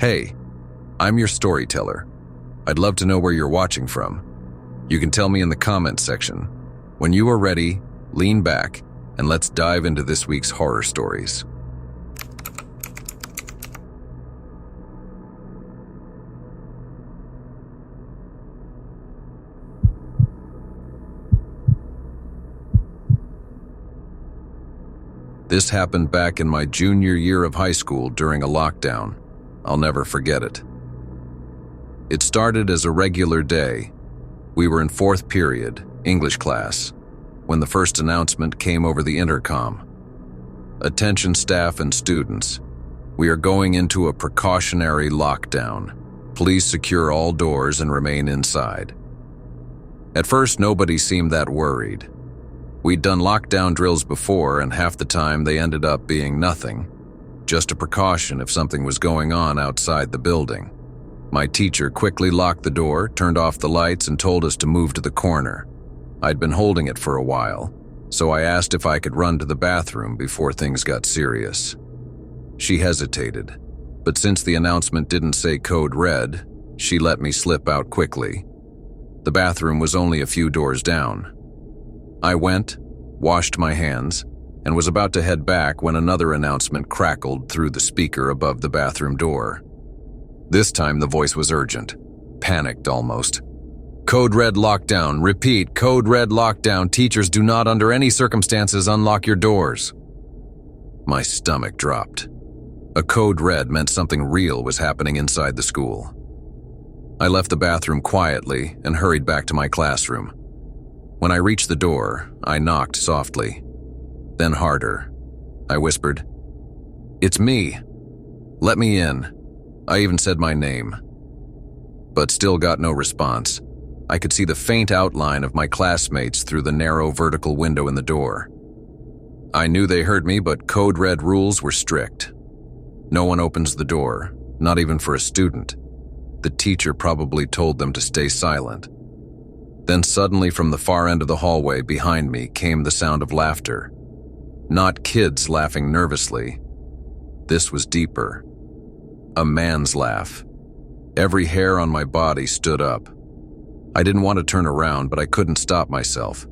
Hey, I'm your storyteller. I'd love to know where you're watching from. You can tell me in the comments section. When you are ready, lean back, and let's dive into this week's horror stories. This happened back in my junior year of high school during a lockdown. I'll never forget it. It started as a regular day. We were in fourth period, English class, when the first announcement came over the intercom. Attention staff and students. We are going into a precautionary lockdown. Please secure all doors and remain inside. At first, nobody seemed that worried. We'd done lockdown drills before, and half the time they ended up being nothing. Just a precaution if something was going on outside the building. My teacher quickly locked the door, turned off the lights, and told us to move to the corner. I'd been holding it for a while, so I asked if I could run to the bathroom before things got serious. She hesitated, but since the announcement didn't say code red, she let me slip out quickly. The bathroom was only a few doors down. I went, washed my hands, and was about to head back when another announcement crackled through the speaker above the bathroom door. This time the voice was urgent, panicked almost. Code red lockdown. Repeat, code red lockdown. Teachers do not under any circumstances unlock your doors. My stomach dropped. A code red meant something real was happening inside the school. I left the bathroom quietly and hurried back to my classroom. When I reached the door, I knocked softly, then harder. I whispered, "It's me. Let me in." I even said my name, but still got no response. I could see the faint outline of my classmates through the narrow vertical window in the door. I knew they heard me, but code red rules were strict. No one opens the door, not even for a student. The teacher probably told them to stay silent. Then suddenly from the far end of the hallway behind me came the sound of laughter. Not kids laughing nervously. This was deeper. A man's laugh. Every hair on my body stood up. I didn't want to turn around, but I couldn't stop myself.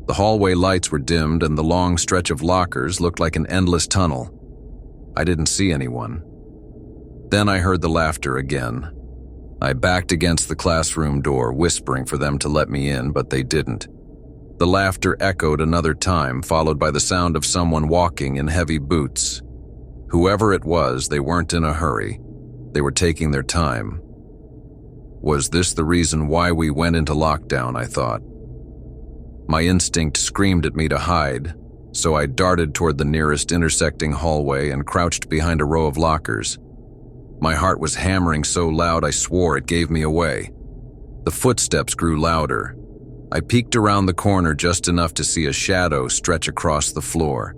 The hallway lights were dimmed and the long stretch of lockers looked like an endless tunnel. I didn't see anyone. Then I heard the laughter again. I backed against the classroom door, whispering for them to let me in, but they didn't. The laughter echoed another time, followed by the sound of someone walking in heavy boots. Whoever it was, they weren't in a hurry. They were taking their time. Was this the reason why we went into lockdown, I thought. My instinct screamed at me to hide, so I darted toward the nearest intersecting hallway and crouched behind a row of lockers. My heart was hammering so loud I swore it gave me away. The footsteps grew louder. I peeked around the corner just enough to see a shadow stretch across the floor.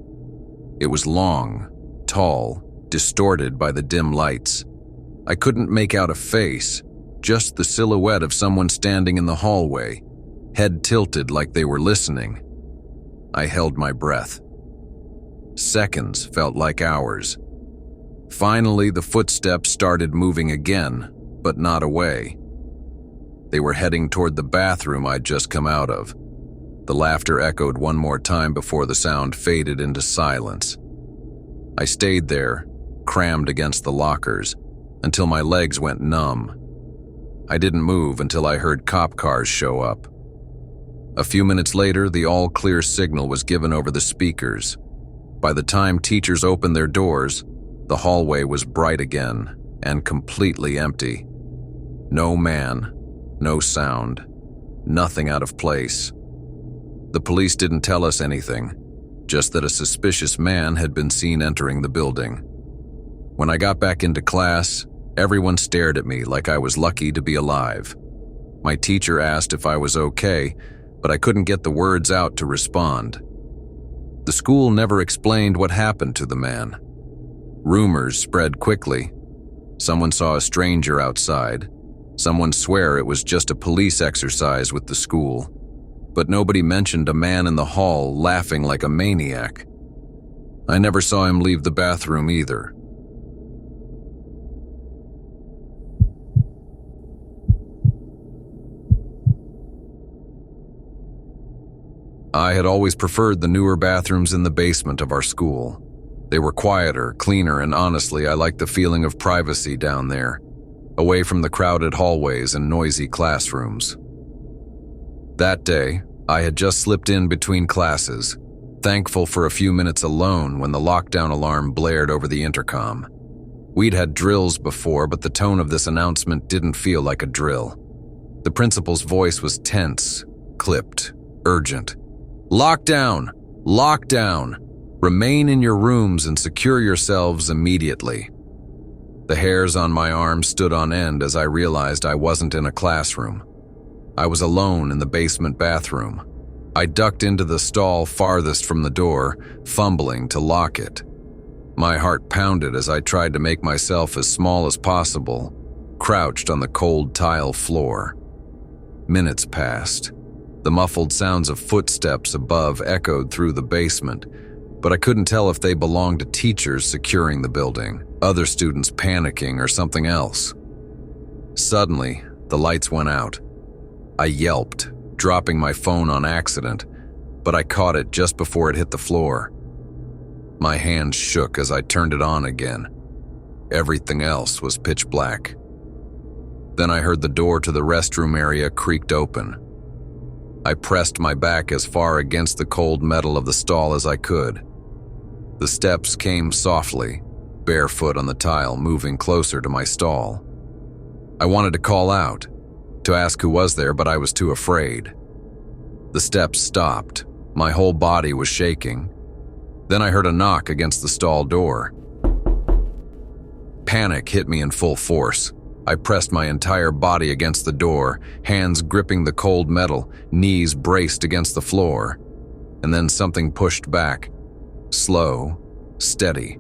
It was long, tall, distorted by the dim lights. I couldn't make out a face, just the silhouette of someone standing in the hallway, head tilted like they were listening. I held my breath. Seconds felt like hours. Finally, the footsteps started moving again, but not away. They were heading toward the bathroom I'd just come out of. The laughter echoed one more time before the sound faded into silence. I stayed there, crammed against the lockers, until my legs went numb. I didn't move until I heard cop cars show up. A few minutes later, the all-clear signal was given over the speakers. By the time teachers opened their doors, the hallway was bright again and completely empty. No man, no sound, nothing out of place. The police didn't tell us anything, just that a suspicious man had been seen entering the building. When I got back into class, everyone stared at me like I was lucky to be alive. My teacher asked if I was okay, but I couldn't get the words out to respond. The school never explained what happened to the man. Rumors spread quickly. Someone saw a stranger outside. Someone swear it was just a police exercise with the school. But nobody mentioned a man in the hall laughing like a maniac. I never saw him leave the bathroom either. I had always preferred the newer bathrooms in the basement of our school. They were quieter, cleaner, and honestly, I liked the feeling of privacy down there, away from the crowded hallways and noisy classrooms. That day, I had just slipped in between classes, thankful for a few minutes alone when the lockdown alarm blared over the intercom. We'd had drills before, but the tone of this announcement didn't feel like a drill. The principal's voice was tense, clipped, urgent. Lockdown! Lockdown! Remain in your rooms and secure yourselves immediately. The hairs on my arm stood on end as I realized I wasn't in a classroom. I was alone in the basement bathroom. I ducked into the stall farthest from the door, fumbling to lock it. My heart pounded as I tried to make myself as small as possible, crouched on the cold tile floor. Minutes passed. The muffled sounds of footsteps above echoed through the basement, but I couldn't tell if they belonged to teachers securing the building, other students panicking, or something else. Suddenly, the lights went out. I yelped, dropping my phone on accident, but I caught it just before it hit the floor. My hands shook as I turned it on again. Everything else was pitch black. Then I heard the door to the restroom area creaked open. I pressed my back as far against the cold metal of the stall as I could. The steps came softly, barefoot on the tile, moving closer to my stall. I wanted to call out, to ask who was there, but I was too afraid. The steps stopped. My whole body was shaking. Then I heard a knock against the stall door. Panic hit me in full force. I pressed my entire body against the door, hands gripping the cold metal, knees braced against the floor. And then something pushed back. Slow, steady.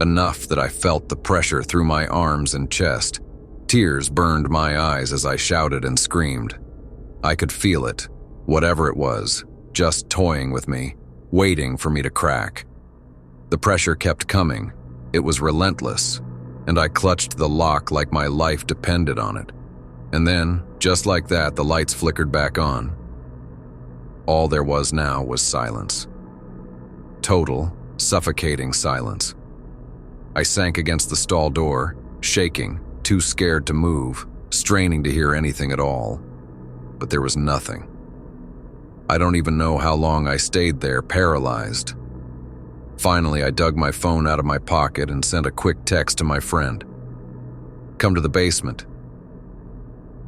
Enough that I felt the pressure through my arms and chest. Tears burned my eyes as I shouted and screamed. I could feel it, whatever it was, just toying with me, waiting for me to crack. The pressure kept coming. It was relentless, and I clutched the lock like my life depended on it. And then, just like that, the lights flickered back on. All there was now was silence. Total, suffocating silence. I sank against the stall door, shaking, too scared to move, straining to hear anything at all. But there was nothing. I don't even know how long I stayed there, paralyzed. Finally, I dug my phone out of my pocket and sent a quick text to my friend. Come to the basement.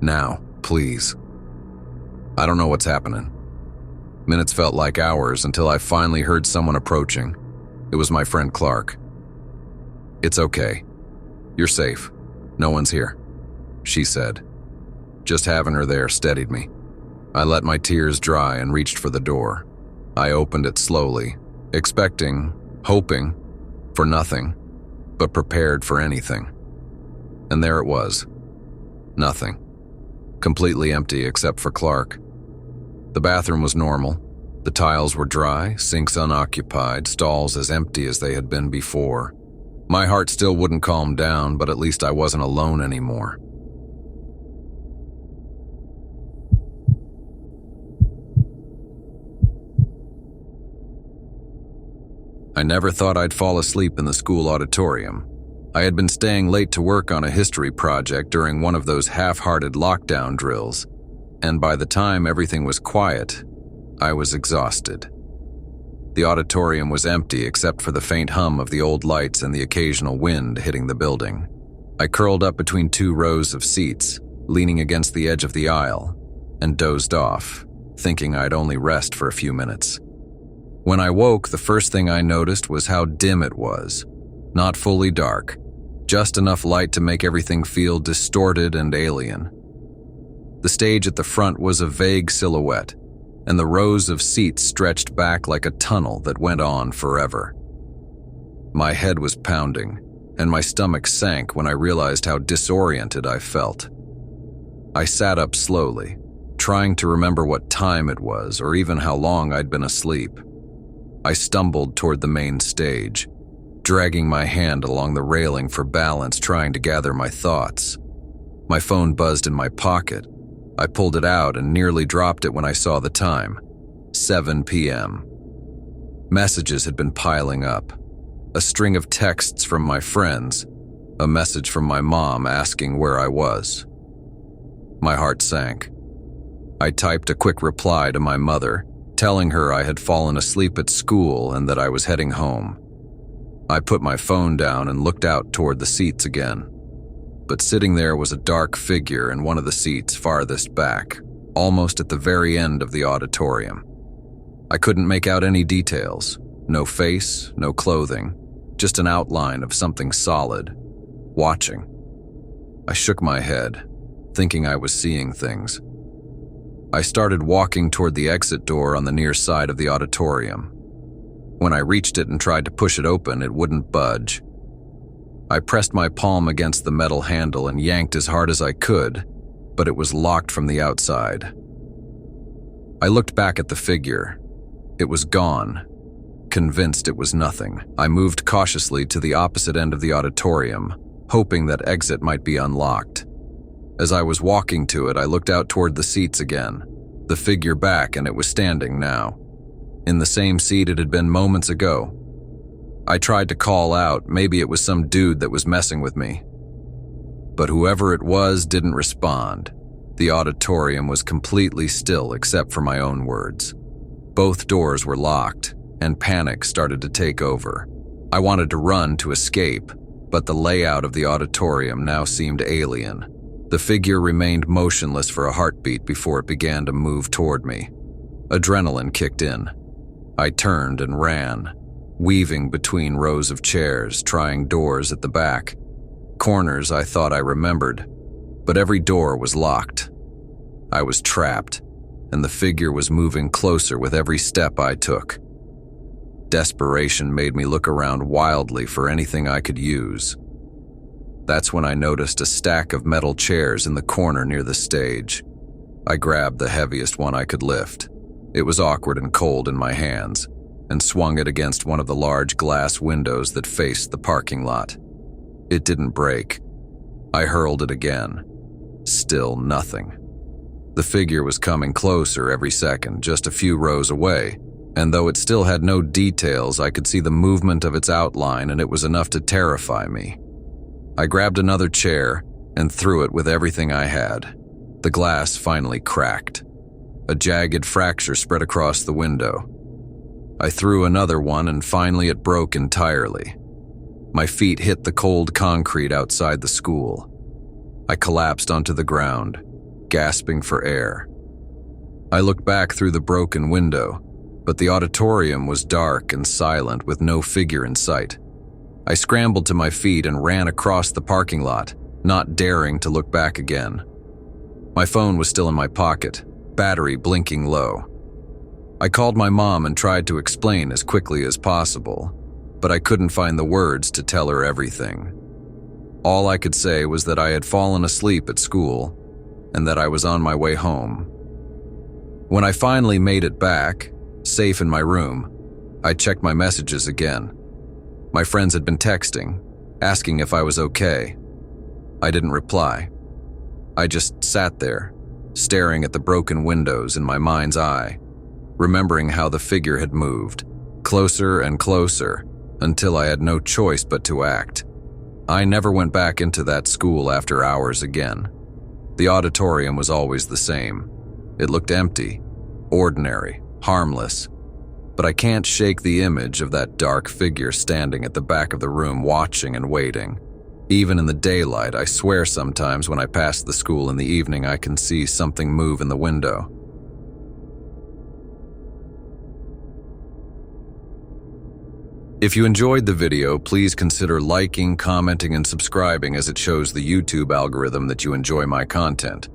Now, please. I don't know what's happening. Minutes felt like hours until I finally heard someone approaching. It was my friend Clark. It's okay. You're safe. No one's here, she said. Just having her there steadied me. I let my tears dry and reached for the door. I opened it slowly, expecting, hoping, for nothing, but prepared for anything. And there it was. Nothing. Completely empty except for Clark. The bathroom was normal. The tiles were dry, sinks unoccupied, stalls as empty as they had been before. My heart still wouldn't calm down, but at least I wasn't alone anymore. I never thought I'd fall asleep in the school auditorium. I had been staying late to work on a history project during one of those half-hearted lockdown drills, and by the time everything was quiet, I was exhausted. The auditorium was empty except for the faint hum of the old lights and the occasional wind hitting the building. I curled up between two rows of seats, leaning against the edge of the aisle, and dozed off, thinking I'd only rest for a few minutes. When I woke, the first thing I noticed was how dim it was. Not fully dark, just enough light to make everything feel distorted and alien. The stage at the front was a vague silhouette, and the rows of seats stretched back like a tunnel that went on forever. My head was pounding, and my stomach sank when I realized how disoriented I felt. I sat up slowly, trying to remember what time it was or even how long I'd been asleep. I stumbled toward the main stage, dragging my hand along the railing for balance, trying to gather my thoughts. My phone buzzed in my pocket. I pulled it out and nearly dropped it when I saw the time. 7 p.m. Messages had been piling up. A string of texts from my friends, a message from my mom asking where I was. My heart sank. I typed a quick reply to my mother, telling her I had fallen asleep at school and that I was heading home. I put my phone down and looked out toward the seats again. But sitting there was a dark figure in one of the seats farthest back, almost at the very end of the auditorium. I couldn't make out any details. No face, no clothing, just an outline of something solid, watching. I shook my head, thinking I was seeing things. I started walking toward the exit door on the near side of the auditorium. When I reached it and tried to push it open, it wouldn't budge. I pressed my palm against the metal handle and yanked as hard as I could, but it was locked from the outside. I looked back at the figure. It was gone. Convinced it was nothing, I moved cautiously to the opposite end of the auditorium, hoping that exit might be unlocked. As I was walking to it, I looked out toward the seats again, the figure back, and it was standing now, in the same seat it had been moments ago. I tried to call out, maybe it was some dude that was messing with me. But whoever it was didn't respond. The auditorium was completely still except for my own words. Both doors were locked, and panic started to take over. I wanted to run to escape, but the layout of the auditorium now seemed alien. The figure remained motionless for a heartbeat before it began to move toward me. Adrenaline kicked in. I turned and ran, weaving between rows of chairs, trying doors at the back. Corners I thought I remembered, but every door was locked. I was trapped, and the figure was moving closer with every step I took. Desperation made me look around wildly for anything I could use. That's when I noticed a stack of metal chairs in the corner near the stage. I grabbed the heaviest one I could lift. It was awkward and cold in my hands, and swung it against one of the large glass windows that faced the parking lot. It didn't break. I hurled it again. Still nothing. The figure was coming closer every second, just a few rows away, and though it still had no details, I could see the movement of its outline, and it was enough to terrify me. I grabbed another chair and threw it with everything I had. The glass finally cracked. A jagged fracture spread across the window. I threw another one and finally it broke entirely. My feet hit the cold concrete outside the school. I collapsed onto the ground, gasping for air. I looked back through the broken window, but the auditorium was dark and silent with no figure in sight. I scrambled to my feet and ran across the parking lot, not daring to look back again. My phone was still in my pocket, battery blinking low. I called my mom and tried to explain as quickly as possible, but I couldn't find the words to tell her everything. All I could say was that I had fallen asleep at school and that I was on my way home. When I finally made it back, safe in my room, I checked my messages again. My friends had been texting, asking if I was okay. I didn't reply. I just sat there, staring at the broken windows in my mind's eye, remembering how the figure had moved, closer and closer, until I had no choice but to act. I never went back into that school after hours again. The auditorium was always the same. It looked empty, ordinary, harmless. But I can't shake the image of that dark figure standing at the back of the room watching and waiting. Even in the daylight, I swear sometimes when I pass the school in the evening I can see something move in the window. If you enjoyed the video, please consider liking, commenting, and subscribing as it shows the YouTube algorithm that you enjoy my content.